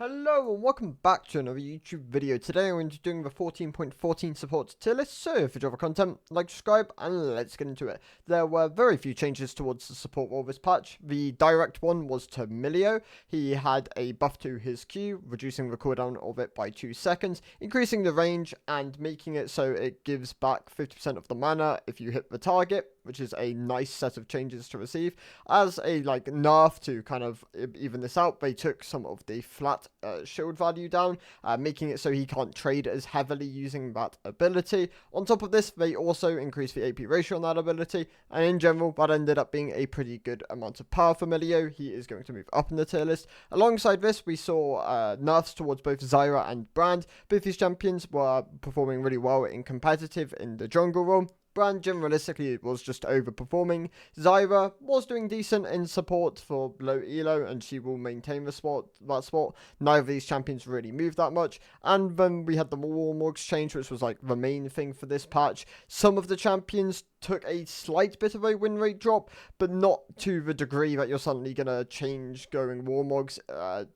Hello and welcome back to another YouTube video. Today we're doing the 14.14 support tier list, so if you enjoy the content, like, subscribe, and let's get into it. There were very few changes towards the support role this patch. The direct one was to Milio. He had a buff to his Q, reducing the cooldown of it by 2 seconds, increasing the range and making it so it gives back 50% of the mana if you hit the target, which is a nice set of changes to receive. As a nerf to kind of even this out, they took some of the flat shield value down, making it so he can't trade as heavily using that ability. On top of this, they also increased the AP ratio on that ability, and in general, that ended up being a pretty good amount of power for Milio. He is going to move up in the tier list. Alongside this, we saw nerfs towards both Zyra and Brand. Both these champions were performing really well in competitive in the jungle role. Brand generalistically was just overperforming. Zyra was doing decent in support for low elo, and she will maintain that spot. Neither of these champions really moved that much. And then we had the Warmorgs change, which was like the main thing for this patch. Some of the champions took a slight bit of a win rate drop, but not to the degree that you're suddenly going to change going Warmorgs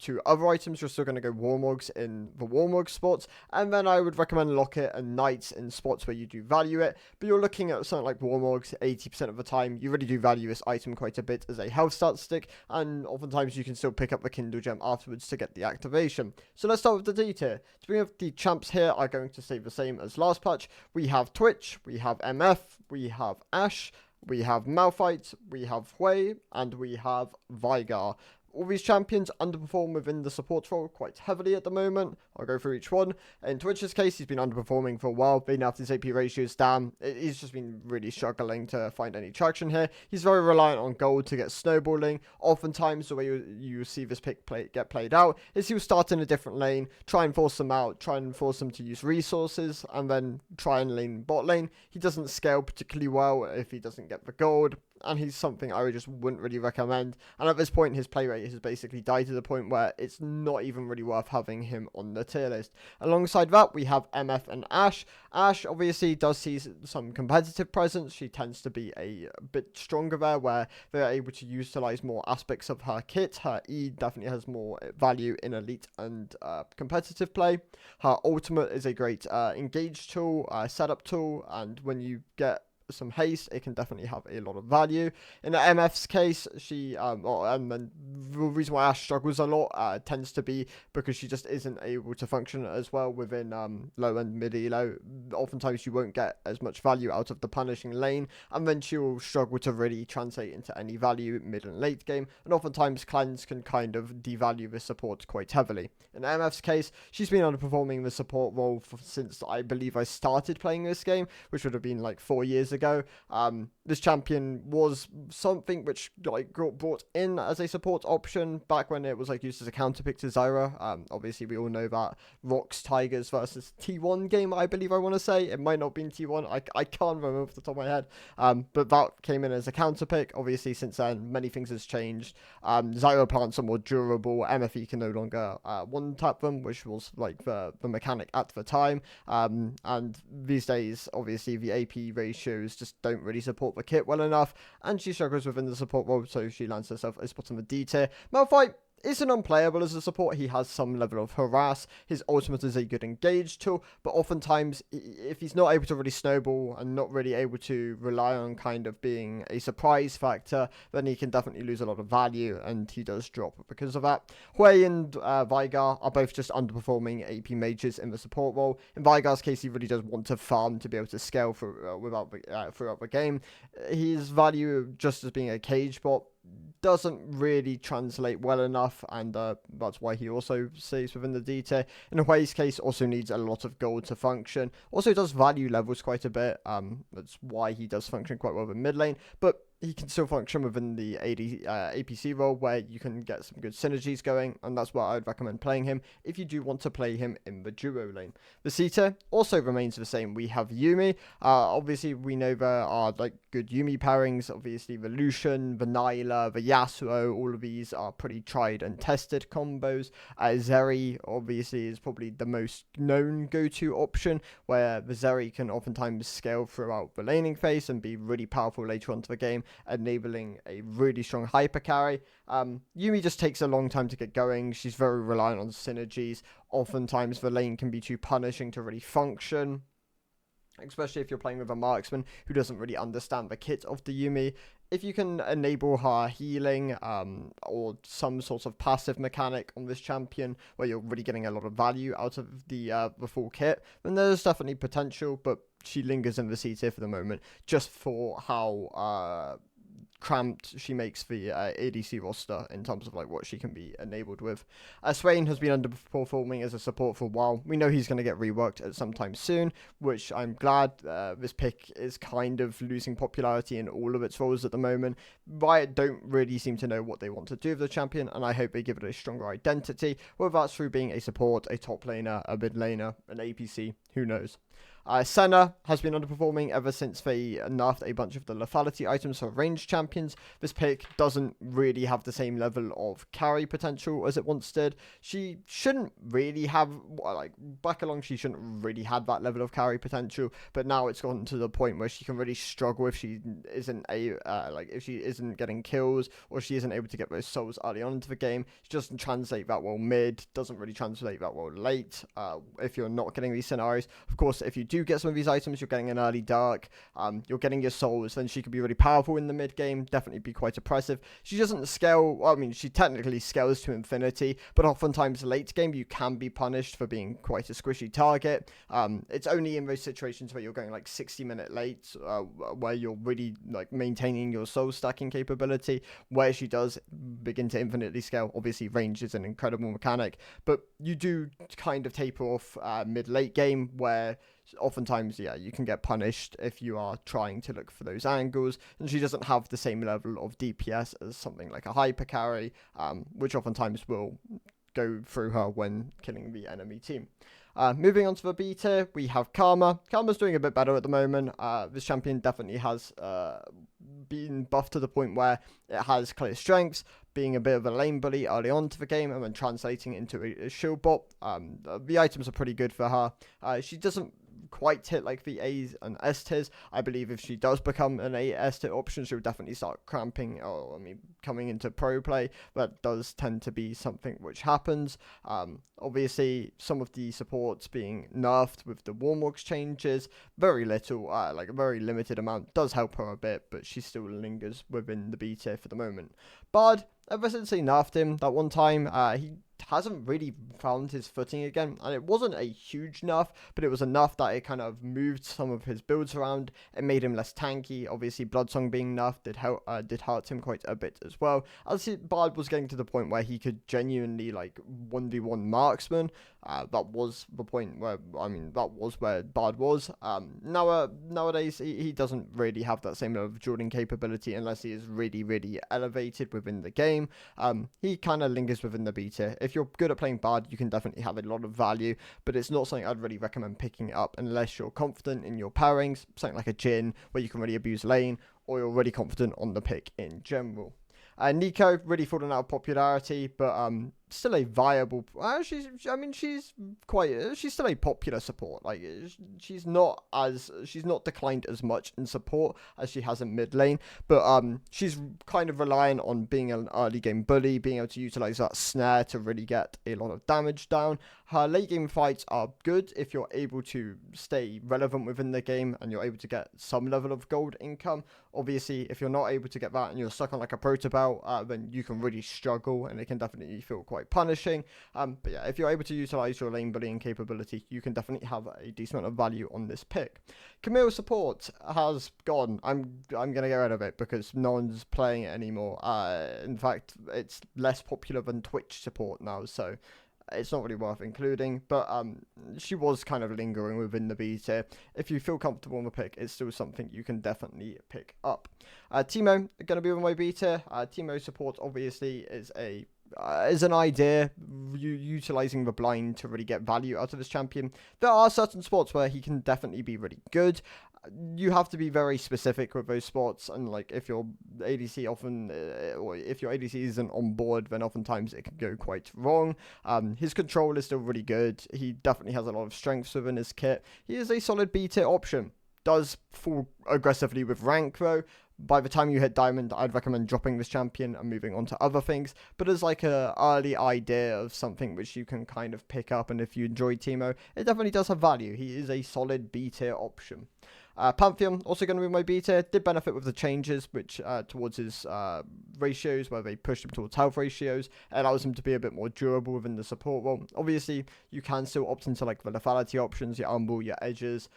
to other items. You're still going to go Warmorgs in the Warmorg spots, and then I would recommend Locket and Knights in spots where you do value it, but you're looking at something like Warmorgs 80% of the time. You really do value this item quite a bit as a health stat stick, and oftentimes you can still pick up the Kindle Gem afterwards to get the activation. So let's start with the D tier. To begin with, the champs here are going to stay the same as last patch. We have Twitch, we have MF, we have Ashe, we have Malphite, we have Hui, and we have Veigar. All these champions underperform within the support role quite heavily at the moment. I'll go through each one. In Twitch's case, he's been underperforming for a while. Being after his AP ratios down, he's just been really struggling to find any traction here. He's very reliant on gold to get snowballing. Oftentimes, the way you see this pick get played out is he'll start in a different lane, try and force them out, try and force them to use resources, and then try and lane bot lane. He doesn't scale particularly well if he doesn't get the gold, and he's something I just wouldn't really recommend. And at this point, his play rate has basically died to the point where it's not even really worth having him on the tier list. Alongside that, we have MF and Ashe. Ashe obviously does see some competitive presence. She tends to be a bit stronger there, where they're able to utilize more aspects of her kit. Her E definitely has more value in elite and competitive play. Her ultimate is a great engage tool, setup tool, and when you get some haste, it can definitely have a lot of value. In the MF's case, she and then the reason why Ashe struggles a lot tends to be because she just isn't able to function as well within low and mid elo. Oftentimes you won't get as much value out of the punishing lane, and then she will struggle to really translate into any value mid and late game, and oftentimes clans can kind of devalue the support quite heavily. In MF's case, she's been underperforming the support role since I believe I started playing this game, which would have been like 4 years ago. This champion was something which got brought in as a support option back when it was used as a counter pick to Zyra. Obviously we all know that Rocks Tigers versus T1 game, I believe I want to say. It might not have been T1, I can't remember off the top of my head, but that came in as a counter pick. Obviously since then many things has changed. Zyra plants are more durable. MFE can no longer one tap them, which was the mechanic at the time, and these days obviously the AP ratios just don't really support the kit well enough, and she struggles within the support role, so she lands herself a spot on the D tier. Malphite isn't unplayable as a support. He has some level of harass. His ultimate is a good engage tool, but oftentimes if he's not able to really snowball and not really able to rely on kind of being a surprise factor, then he can definitely lose a lot of value, and he does drop because of that. Hui and Veigar are both just underperforming AP mages in the support role. In Veigar's case, he really does want to farm to be able to scale throughout the game. His value just as being a cage bot doesn't really translate well enough, and that's why he also stays within the D tier. In Hui's case, also needs a lot of gold to function. Also does value levels quite a bit. That's why he does function quite well in mid lane, but he can still function within the APC role, where you can get some good synergies going, and that's why I would recommend playing him if you do want to play him in the duo lane. The C tier also remains the same. We have Yuumi. Obviously, we know there are good Yuumi pairings. Obviously, the Lucian, the Nyla, the Yasuo, all of these are pretty tried and tested combos. Zeri, obviously, is probably the most known go-to option, where the Zeri can oftentimes scale throughout the laning phase and be really powerful later on to the game. enabling a really strong hyper carry. Yumi just takes a long time to get going. She's very reliant on synergies. Oftentimes the lane can be too punishing to really function, especially if you're playing with a marksman who doesn't really understand the kit of the Yumi. If you can enable her healing or some sort of passive mechanic on this champion where you're really getting a lot of value out of the full kit, then there's definitely potential, but she lingers in the C tier for the moment just for how cramped she makes the ADC roster in terms of like what she can be enabled with. Swain has been underperforming as a support for a while. We know he's going to get reworked at some time soon, which I'm glad. This pick is kind of losing popularity in all of its roles at the moment. Riot don't really seem to know what they want to do with the champion, and I hope they give it a stronger identity, whether that's through being a support, a top laner, a mid laner, an APC, who knows. Senna has been underperforming ever since they nerfed a bunch of the lethality items for ranged champions. This pick doesn't really have the same level of carry potential as it once did. She shouldn't really have, like, back along she shouldn't really have that level of carry potential, but now it's gotten to the point where she can really struggle if she isn't if she isn't getting kills or she isn't able to get those souls early on into the game. She doesn't translate that well mid, doesn't really translate that well late, if you're not getting these scenarios. Of course, if you do get some of these items, you're getting an early dark, you're getting your souls, then she could be really powerful in the mid game, definitely be quite oppressive. She doesn't scale, well, I mean, she technically scales to infinity, but oftentimes late game you can be punished for being quite a squishy target. It's only in those situations where you're going like 60-minute late, where you're really like maintaining your soul stacking capability, where she does begin to infinitely scale. Obviously range is an incredible mechanic, but you do kind of taper off mid-late game, where oftentimes, yeah, you can get punished if you are trying to look for those angles, and she doesn't have the same level of DPS as something like a hyper carry, which oftentimes will go through her when killing the enemy team. Moving on to the B tier, we have Karma. Karma's doing a bit better at the moment. This champion definitely has been buffed to the point where it has clear strengths, being a bit of a lane bully early on to the game and then translating into a shield bot. The items are pretty good for her. She doesn't quite hit like the A's and S tiers. I believe if she does become an A S tier option, she'll definitely start cramping, or I mean coming into pro play. That does tend to be something which happens. Obviously some of the supports being nerfed with the Warmorks changes, very little, like a very limited amount, does help her a bit, but she still lingers within the B tier for the moment. Bard, ever since they nerfed him that one time, he hasn't really found his footing again, and it wasn't a huge nerf, but it was enough that it kind of moved some of his builds around. It made him less tanky. Obviously Bloodsong being nerfed did hurt him quite a bit as well, as Bard was getting to the point where he could genuinely like 1v1 marksman. That was the point where, I mean, that was where Bard was. Nowadays he doesn't really have that same level of dueling capability unless he is really, really elevated within the game. He kind of lingers within the B tier. If you're good at playing Bard, you can definitely have a lot of value, but it's not something I'd really recommend picking up unless you're confident in your pairings, something like a Jhin where you can really abuse lane, or you're really confident on the pick in general. Nico really fallen out of popularity, but still a viable. She's still a popular support. Like she's not declined as much in support as she has in mid lane, but she's kind of reliant on being an early game bully, being able to utilize that snare to really get a lot of damage down. Her late game fights are good if you're able to stay relevant within the game and you're able to get some level of gold income. Obviously, if you're not able to get that and you're stuck on like a proto belt, then you can really struggle and it can definitely feel quite punishing. But yeah, if you're able to utilize your lane bullying capability, you can definitely have a decent amount of value on this pick. Camille support has gone. I'm gonna get rid of it because no one's playing it anymore. In fact, it's less popular than Twitch support now, so it's not really worth including, but she was kind of lingering within the B tier. If you feel comfortable on the pick, it's still something you can definitely pick up. Teemo going to be on my B tier. Teemo support obviously is an idea, utilizing the blind to really get value out of his champion. There are certain spots where he can definitely be really good. You have to be very specific with those spots, and like if your ADC or if your ADC isn't on board, then oftentimes it can go quite wrong. His control is still really good. He definitely has a lot of strengths within his kit. He is a solid B tier option. does fall aggressively with rank though. By the time you hit Diamond, I'd recommend dropping this champion and moving on to other things. But as like a early idea of something which you can kind of pick up, and if you enjoy Teemo, it definitely does have value. He is a solid B tier option. Pantheon, also going to be my B tier, did benefit with the changes, which towards his ratios, where they pushed him towards health ratios. It allows him to be a bit more durable within the support role. Obviously, you can still opt into like the lethality options, your Umbral, your Edges.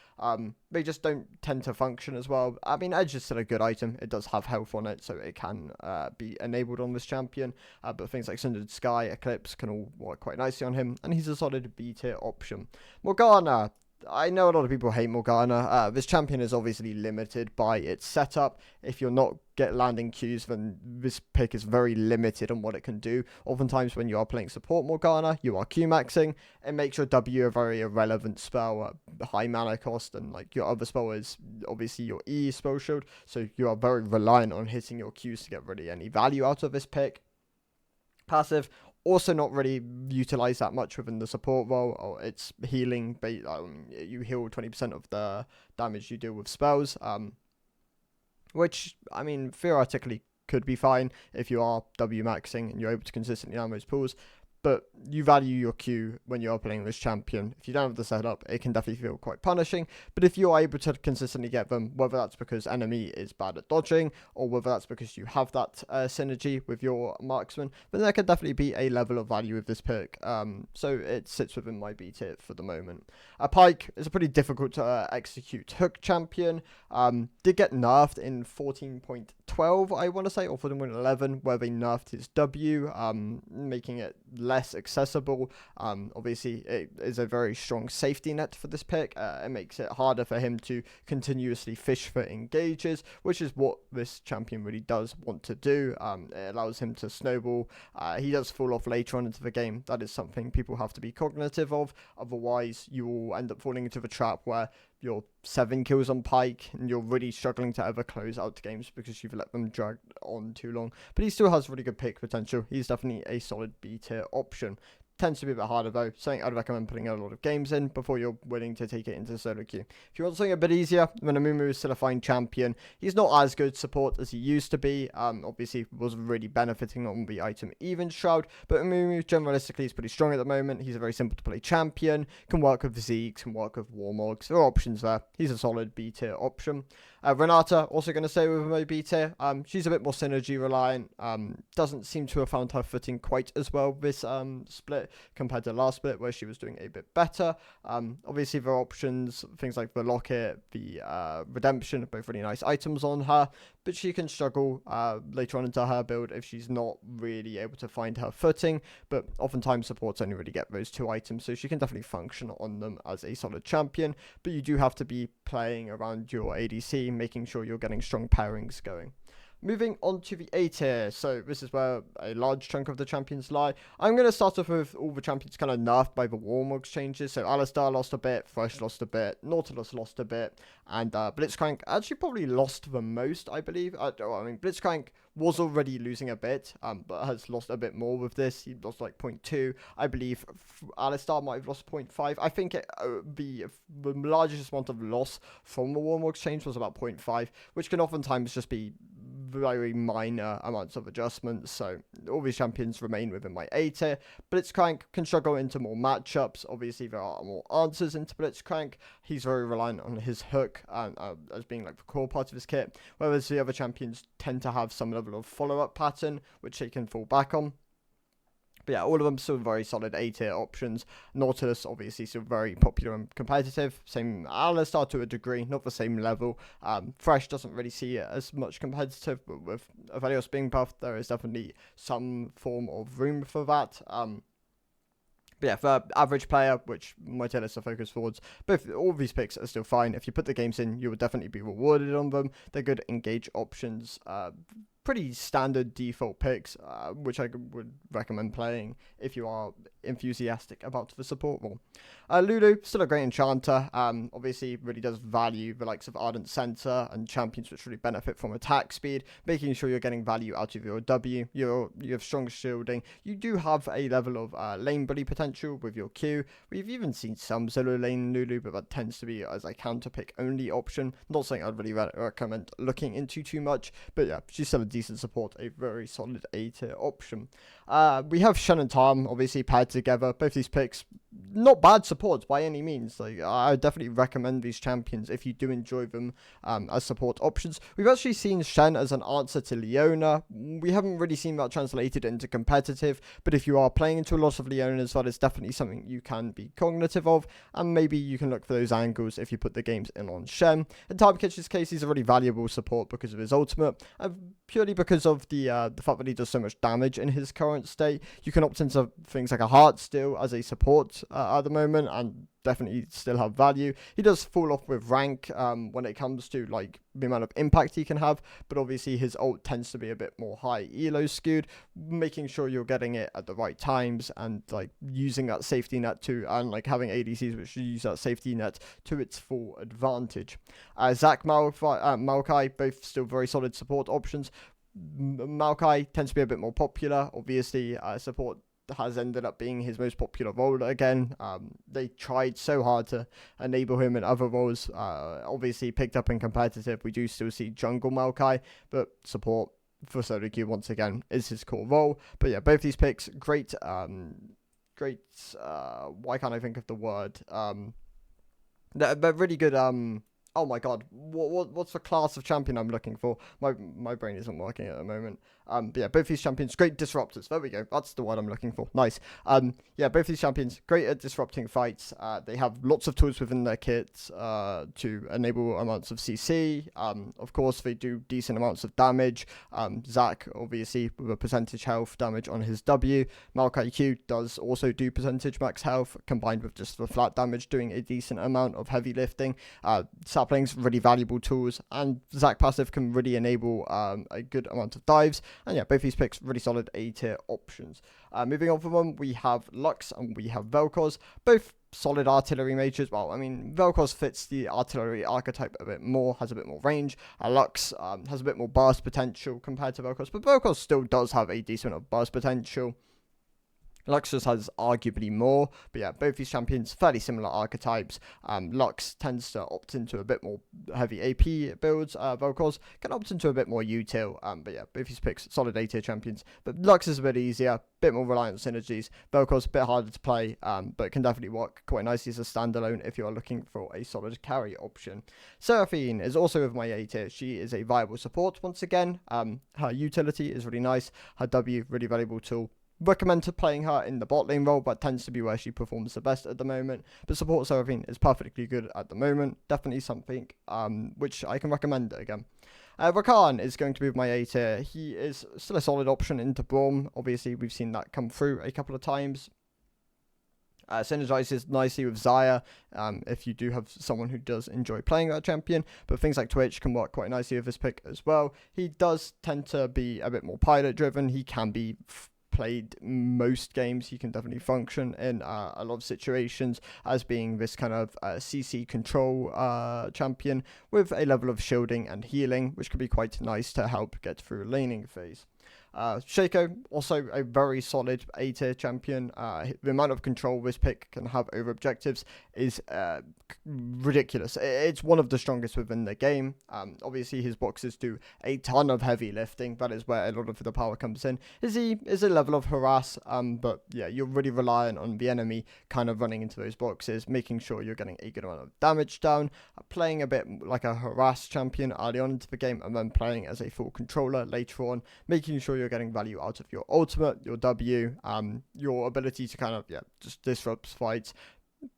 They just don't tend to function as well. I mean, Edge is still a good item. It does have health on it, so it can be enabled on this champion. But things like Sundered Sky, Eclipse can all work quite nicely on him, and he's a solid B tier option. Morgana. I know a lot of people hate Morgana. This champion is obviously limited by its setup. If you're not landing Qs, then this pick is very limited on what it can do. Oftentimes when you are playing support Morgana, you are Q-maxing. It makes your W a very irrelevant spell at high mana cost, and like your other spell is obviously your E spell shield. So you are very reliant on hitting your Qs to get really any value out of this pick. Passive, also not really utilized that much within the support role. It's healing, but you heal 20% of the damage you deal with spells, which, I mean, theoretically could be fine if you are W maxing and you're able to consistently land those pools. But you value your Q when you're playing this champion. If you don't have the setup, it can definitely feel quite punishing. But if you're able to consistently get them, whether that's because enemy is bad at dodging, or whether that's because you have that synergy with your marksman, then there can definitely be a level of value with this pick. So it sits within my B tier for the moment. Pyke is a pretty difficult to execute hook champion. Did get nerfed in 14.12, I want to say, or 14.11, where they nerfed his W, making it less accessible. Obviously, it is a very strong safety net for this pick. It makes it harder for him to continuously fish for engages, which is what this champion really does want to do. It allows him to snowball. He does fall off later on into the game. That is something people have to be cognitive of. Otherwise, you will end up falling into the trap where you're 7 kills on Pyke and you're really struggling to ever close out games because you've let them drag on too long. But he still has really good pick potential. He's definitely a solid B tier option. Tends to be a bit harder though, something I'd recommend putting a lot of games in before you're willing to take it into solo queue. If you want something a bit easier, then Amumu is still a fine champion. He's not as good support as he used to be. Obviously was really benefiting on the item Even Shroud, but Amumu generalistically is pretty strong at the moment. He's a very simple to play champion, can work with Zeeks, can work with Warmogs. There are options there. He's a solid B tier option. Renata, also going to stay with my B tier. She's a bit more synergy reliant. Doesn't seem to have found her footing quite as well this split compared to last split where she was doing a bit better. Obviously there are options, things like the Locket, the Redemption, both really nice items on her, but she can struggle later on into her build if she's not really able to find her footing. But oftentimes supports only really get those 2 items, so she can definitely function on them as a solid champion. But you do have to be playing around your ADC, making sure you're getting strong pairings going. Moving on to the A tier, so this is where a large chunk of the champions lie. I'm going to start off with all the champions kind of nerfed by the Warmogs changes. So Alistar lost a bit, Thresh lost a bit, Nautilus lost a bit, and Blitzcrank actually probably lost the most, I believe. I mean, Blitzcrank was already losing a bit, but has lost a bit more with this. He lost like 0.2. I believe Alistar might have lost 0.5. I think the largest amount of loss from the Warmogs change was about 0.5, which can oftentimes just be very minor amounts of adjustments. So all these champions remain within my A tier. Blitzcrank can struggle into more matchups. Obviously there are more answers into Blitzcrank. He's very reliant on his hook as being like the core part of his kit, whereas the other champions tend to have some level of follow-up pattern which they can fall back on. But yeah, all of them still very solid A tier options. Nautilus obviously still very popular and competitive. Same Alistar to a degree, not the same level. Thresh doesn't really see it as much competitive, but with Aphelios being buffed, there is definitely some form of room for that. But yeah, for average player, which my tier list are focused towards, all of these picks are still fine. If you put the games in, you will definitely be rewarded on them. They're good engage options. pretty standard default picks, which I would recommend playing if you are enthusiastic about the support role. Lulu, still a great enchanter. Obviously, really does value the likes of Ardent Center and champions which really benefit from attack speed, making sure you're getting value out of your W. You have strong shielding. You do have a level of lane bully potential with your Q. We've even seen some solo lane Lulu, but that tends to be as a counter pick only option. Not something I'd really recommend looking into too much, but yeah, she's still a decent support, a very solid A tier option. We have Shen and Tom obviously paired together. Both these picks, not bad supports by any means. Like, I definitely recommend these champions if you do enjoy them as support options. We've actually seen Shen as an answer to Leona. We haven't really seen that translated into competitive, but if you are playing into a lot of Leonas, that is definitely something you can be cognitive of, and maybe you can look for those angles if you put the games in on Shen. In Time Kitchen's case, he's a really valuable support because of his ultimate, and purely because of the fact that he does so much damage in his current state. You can opt into things like a Heart Steal as a support at the moment, and definitely still have value. He does fall off with rank when it comes to like the amount of impact he can have, but obviously his ult tends to be a bit more high elo skewed, making sure you're getting it at the right times and like using that safety net to, and like having ADCs which use that safety net to its full advantage. Zac, Maokai, both still very solid support options. Maokai tends to be a bit more popular. Obviously, support has ended up being his most popular role again. They tried so hard to enable him in other roles. Obviously, picked up in competitive. We do still see jungle Maokai, but support for solo queue once again is his core role. But yeah, both these picks, great. Why can't I think of the word? They're really good. Oh my god, what's the class of champion I'm looking for? My brain isn't working at the moment. But yeah, both these champions, great disruptors. There we go. That's the word I'm looking for. Nice. Yeah, both these champions, great at disrupting fights. They have lots of tools within their kits to enable amounts of CC. Of course, they do decent amounts of damage. Zac, obviously, with a percentage health damage on his W. Maokai Q does also do percentage max health, combined with just the flat damage, doing a decent amount of heavy lifting. Saplings, really valuable tools, and Zac passive can really enable a good amount of dives. And yeah, both these picks, really solid A tier options. Moving on from them, we have Lux and we have Vel'Koz, both solid artillery mages. Well, I mean, Vel'Koz fits the artillery archetype a bit more, has a bit more range. Lux has a bit more burst potential compared to Vel'Koz, but Vel'Koz still does have a decent amount of burst potential. Lux just has arguably more, but yeah, both these champions, fairly similar archetypes. Lux tends to opt into a bit more heavy AP builds. Vel'Koz can opt into a bit more util, but yeah, both these picks, solid A tier champions. But Lux is a bit easier, bit more reliant on synergies. Vel'Koz a bit harder to play, but can definitely work quite nicely as a standalone if you are looking for a solid carry option. Seraphine is also with my A tier. She is a viable support once again. Her utility is really nice. Her W, really valuable tool. Recommend playing her in the bot lane role, but tends to be where she performs the best at the moment. But support Seraphine is perfectly good at the moment. Definitely something which I can recommend again. Rakan is going to be with my A tier. He is still a solid option into Braum. Obviously, we've seen that come through a couple of times. Synergizes nicely with Xayah if you do have someone who does enjoy playing that champion, but things like Twitch can work quite nicely with this pick as well. He does tend to be a bit more pilot driven. He can be played most games. He can definitely function in a lot of situations as being this kind of CC control champion with a level of shielding and healing, which could be quite nice to help get through a laning phase. Shaco, also a very solid A tier champion. The amount of control this pick can have over objectives is ridiculous. It's one of the strongest within the game. Obviously, his boxes do a ton of heavy lifting. That is where a lot of the power comes in. Is a level of harass, but yeah, you're really reliant on the enemy kind of running into those boxes, making sure you're getting a good amount of damage down, playing a bit like a harass champion early on into the game, and then playing as a full controller later on, making sure you're getting value out of your ultimate, your W, your ability to kind of just disrupt fights.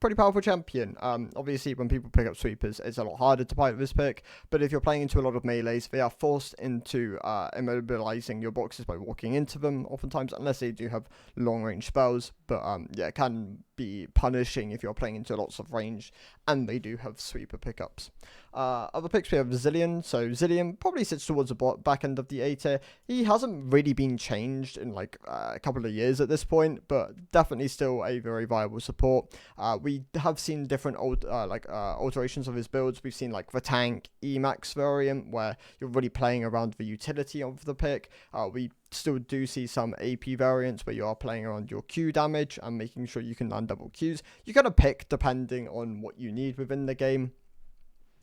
Pretty powerful champion. Obviously, when people pick up sweepers, it's a lot harder to fight with this pick, but if you're playing into a lot of melees, they are forced into immobilizing your boxes by walking into them oftentimes, unless they do have long range spells. But yeah, it can be punishing if you're playing into lots of range, and they do have sweeper pickups. Other picks we have Zillion. So Zillion probably sits towards the back end of the A tier. He hasn't really been changed in like a couple of years at this point, but definitely still a very viable support. We have seen different alterations of his builds. We've seen like the tank Emax variant where you're really playing around the utility of the pick. We still do see some AP variants where you are playing around your Q damage and making sure you can land double Qs. You kind of pick depending on what you need within the game.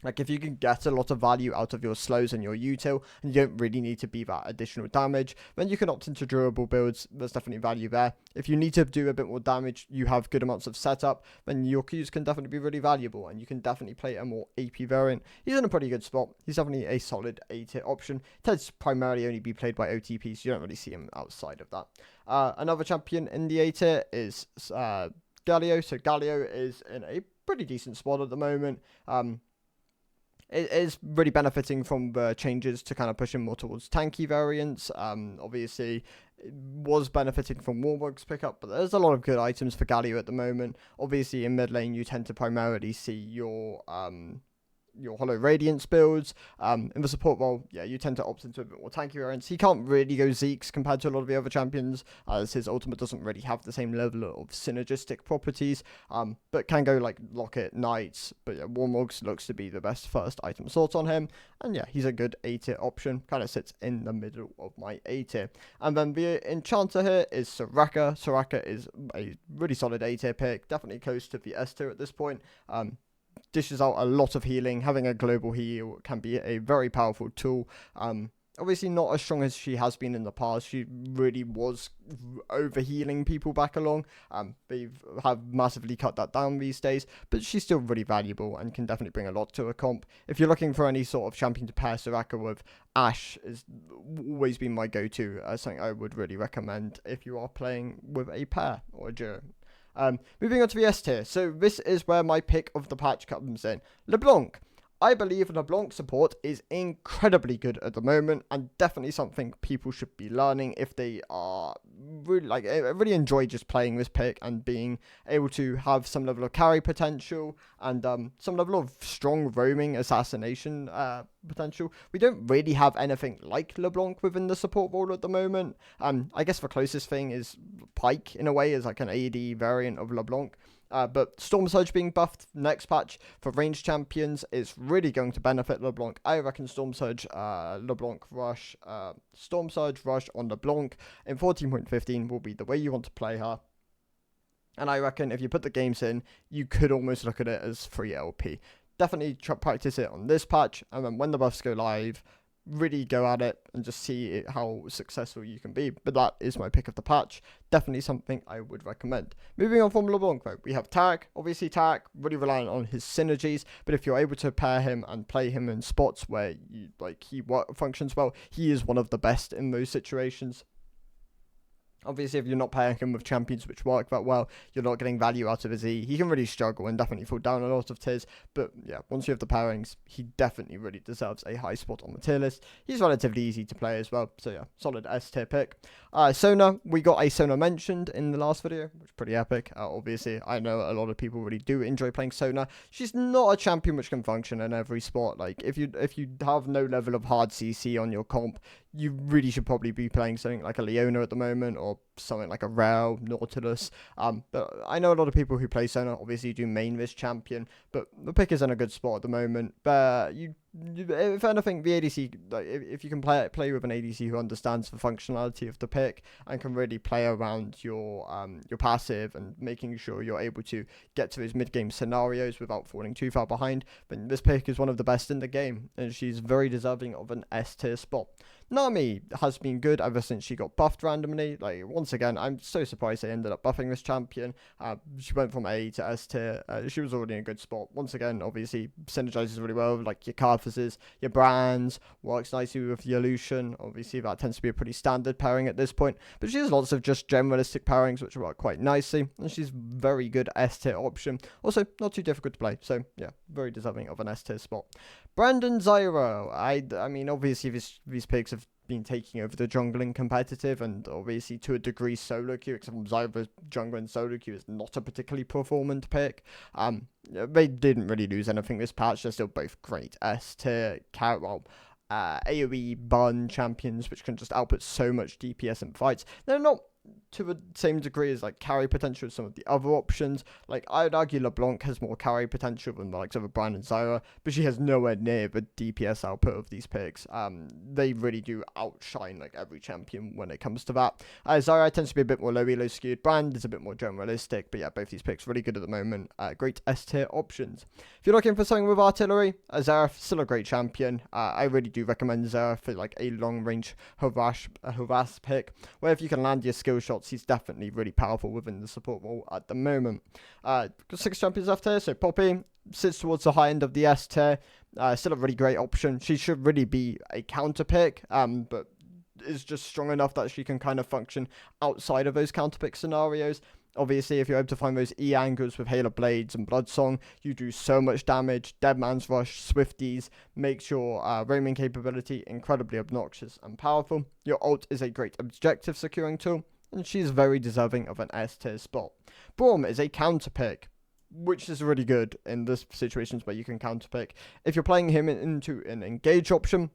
Like, if you can get a lot of value out of your slows and your util, and you don't really need to be that additional damage, then you can opt into durable builds. There's definitely value there. If you need to do a bit more damage, you have good amounts of setup, then your Qs can definitely be really valuable, and you can definitely play a more AP variant. He's in a pretty good spot. He's definitely a solid A tier option. He tends to primarily only be played by OTP, so you don't really see him outside of that. Another champion in the A tier is Galio. So Galio is in a pretty decent spot at the moment. It is really benefiting from the changes to kind of push him more towards tanky variants. Obviously, it was benefiting from Warmog's pickup, but there's a lot of good items for Galio at the moment. Obviously, in mid lane, you tend to primarily see your Hollow Radiance builds. In the support role, yeah, you tend to opt into a bit more tanky variants. He can't really go Zeke's compared to a lot of the other champions, as his ultimate doesn't really have the same level of synergistic properties, but can go like Locket, Knights. But yeah, Warmogs looks to be the best first item sort on him, and yeah, he's a good A tier option, kind of sits in the middle of my A tier. And then the enchanter here is Soraka. Soraka is a really solid A tier pick, definitely close to the S tier at this point. Dishes out a lot of healing. Having a global heal can be a very powerful tool. Obviously not as strong as she has been in the past. She really was over-healing people back along. They have massively cut that down these days, but she's still really valuable and can definitely bring a lot to a comp. If you're looking for any sort of champion to pair Soraka with, Ashe has always been my go-to, something I would really recommend if you are playing with a pair or a duo. Moving on to the S tier. So this is where my pick of the patch comes in. LeBlanc. I believe LeBlanc support is incredibly good at the moment, and definitely something people should be learning if they are really really enjoy just playing this pick and being able to have some level of carry potential and some level of strong roaming assassination potential. We don't really have anything like LeBlanc within the support role at the moment. I guess the closest thing is Pyke in a way, is like an AD variant of LeBlanc. But Storm Surge being buffed next patch for ranged champions is really going to benefit LeBlanc. I reckon Storm Surge, LeBlanc Rush, Storm Surge Rush on LeBlanc in 14.15 will be the way you want to play her. And I reckon if you put the games in, you could almost look at it as free LP. Definitely practice it on this patch, and then when the buffs go live, really go at it and just see how successful you can be. But that is my pick of the patch. Definitely something I would recommend. Moving on from LeBlanc though, we have Taric. Obviously Taric, really reliant on his synergies, but if you're able to pair him and play him in spots where he functions well, he is one of the best in those situations. Obviously, if you're not pairing him with champions which work that well, you're not getting value out of his E. He can really struggle and definitely fall down a lot of tiers. But yeah, once you have the pairings, he definitely really deserves a high spot on the tier list. He's relatively easy to play as well. So yeah, solid S tier pick. Sona, we got a Sona mentioned in the last video, which is pretty epic. Obviously, I know a lot of people really do enjoy playing Sona. She's not a champion which can function in every spot. Like, if you have no level of hard CC on your comp, you really should probably be playing something like a Leona at the moment, or something like a Rao, Nautilus. But I know a lot of people who play Sona obviously do main this champion, but the pick is in a good spot at the moment. But if anything, the ADC, like, if you can play with an ADC who understands the functionality of the pick and can really play around your passive and making sure you're able to get to those mid-game scenarios without falling too far behind, then this pick is one of the best in the game, and she's very deserving of an S tier spot. Nami has been good ever since she got buffed randomly. Like, once again, I'm so surprised they ended up buffing this champion. She went from A to S tier. She was already in a good spot. Once again, obviously, synergizes really well with like your Carthus's, your Brands, works nicely with your Lucian. Obviously, that tends to be a pretty standard pairing at this point. But she has lots of just generalistic pairings which work quite nicely. And she's very good S tier option. Also, not too difficult to play. So, yeah, very deserving of an S tier spot. Brandon Zyro. I mean, obviously, these picks have been taking over the jungling competitive, and obviously to a degree solo queue, except from Zyra's jungler and solo queue is not a particularly performant pick. They didn't really lose anything this patch. They're still both great S tier AoE bun champions, which can just output so much DPS in fights. They're not to the same degree as like carry potential as some of the other options. Like, I'd argue LeBlanc has more carry potential than the likes of a Brian and Zyra, but she has nowhere near the DPS output of these picks. They really do outshine like every champion when it comes to that. Zyra tends to be a bit more low elo skewed. Brian is a bit more generalistic, but yeah, both these picks really good at the moment. Great S tier options. If you're looking for something with artillery, Zyra still a great champion. I really do recommend Zyra for like a long range harass pick, where if you can land your skill shots, he's definitely really powerful within the support role at the moment. 6 champions left here, so Poppy sits towards the high end of the S tier. Still a really great option. She should really be a counter pick, but is just strong enough that she can kind of function outside of those counter pick scenarios. Obviously, if you're able to find those E angles with Hail of Blades and Bloodsong, you do so much damage. Dead Man's Rush, Swifties, makes your roaming capability incredibly obnoxious and powerful. Your ult is a great objective securing tool, and she's very deserving of an S tier spot. Braum is a counter pick, which is really good in this situations where you can counter pick. If you're playing him into an engage option,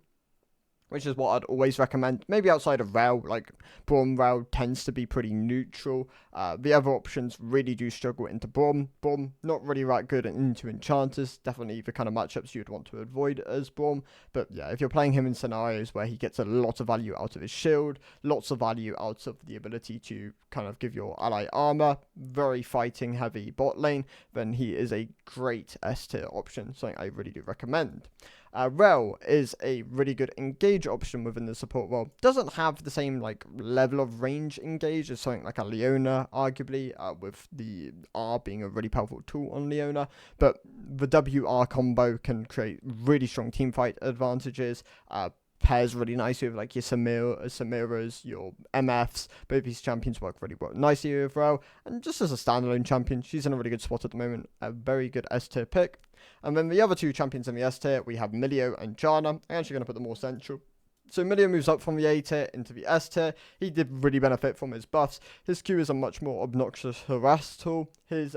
which is what I'd always recommend. Maybe outside of Rel, like Braum Rel tends to be pretty neutral. The other options really do struggle into Braum. Braum, not really that good into Enchanters. Definitely the kind of matchups you'd want to avoid as Braum. But yeah, if you're playing him in scenarios where he gets a lot of value out of his shield, lots of value out of the ability to kind of give your ally armor, very fighting heavy bot lane, then he is a great S tier option, something I really do recommend. Rel is a really good engage option within the support role. Doesn't have the same like level of range engage as something like a Leona, arguably, with the R being a really powerful tool on Leona. But the WR combo can create really strong teamfight advantages. Pairs really nicely with like your Samiras, your MFs. Both these champions work really well nicely with Rel. And just as a standalone champion, she's in a really good spot at the moment. A very good S tier pick. And then the other 2 champions in the S tier, we have Milio and Janna. I'm actually going to put them more central. So Milio moves up from the A tier into the S tier. He did really benefit from his buffs. His Q is a much more obnoxious harass tool. His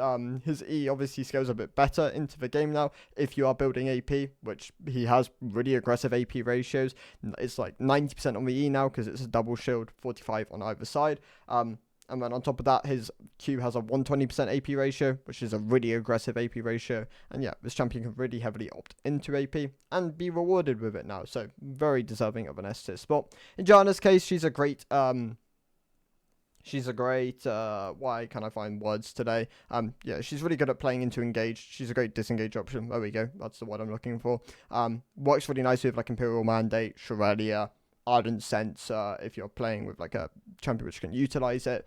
E obviously scales a bit better into the game now if you are building AP, which he has really aggressive AP ratios. It's like 90% on the E now because it's a double shield, 45 on either side. And then on top of that, his Q has a 120% AP ratio, which is a really aggressive AP ratio. And yeah, this champion can really heavily opt into AP and be rewarded with it now. So very deserving of an S tier spot. In Janna's case, she's a great why can I find words today? Yeah, she's really good at playing into engage. She's a great disengage option. There we go. That's the word I'm looking for. Works really nicely with like Imperial Mandate, Shorelia, Ardent Sense, if you're playing with like a champion which can utilize it.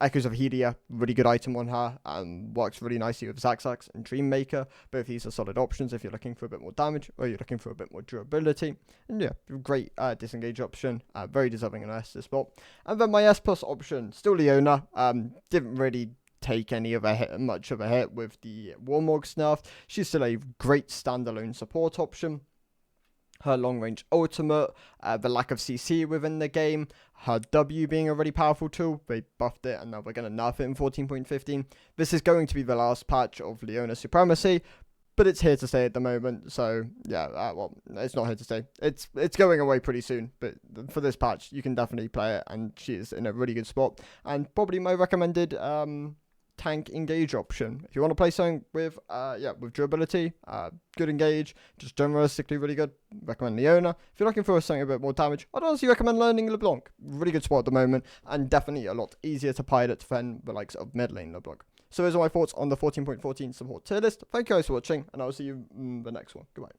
Echoes of Helia, really good item on her, and works really nicely with Zaxax and Dreammaker. Both these are solid options if you're looking for a bit more damage or you're looking for a bit more durability. And yeah, great disengage option, very deserving an S spot. And then my S plus option, still Leona. Didn't really take much of a hit with the Warmog nerf. She's still a great standalone support option. Her long-range ultimate, the lack of CC within the game, her W being a really powerful tool. They buffed it and now we're going to nerf it in 14.15. This is going to be the last patch of Leona Supremacy, but it's here to stay at the moment. So yeah, well, it's not here to stay. It's going away pretty soon, but for this patch, you can definitely play it, and she is in a really good spot. And probably my recommended tank engage option. If you want to play something with with durability, good engage, just generalistically really good, recommend Leona. If you're looking for something a bit more damage, I'd honestly recommend learning LeBlanc. Really good spot at the moment, and definitely a lot easier to pilot than the likes of mid lane LeBlanc. So those are my thoughts on the 14.14 support tier list. Thank you guys for watching, and I'll see you in the next one. Goodbye.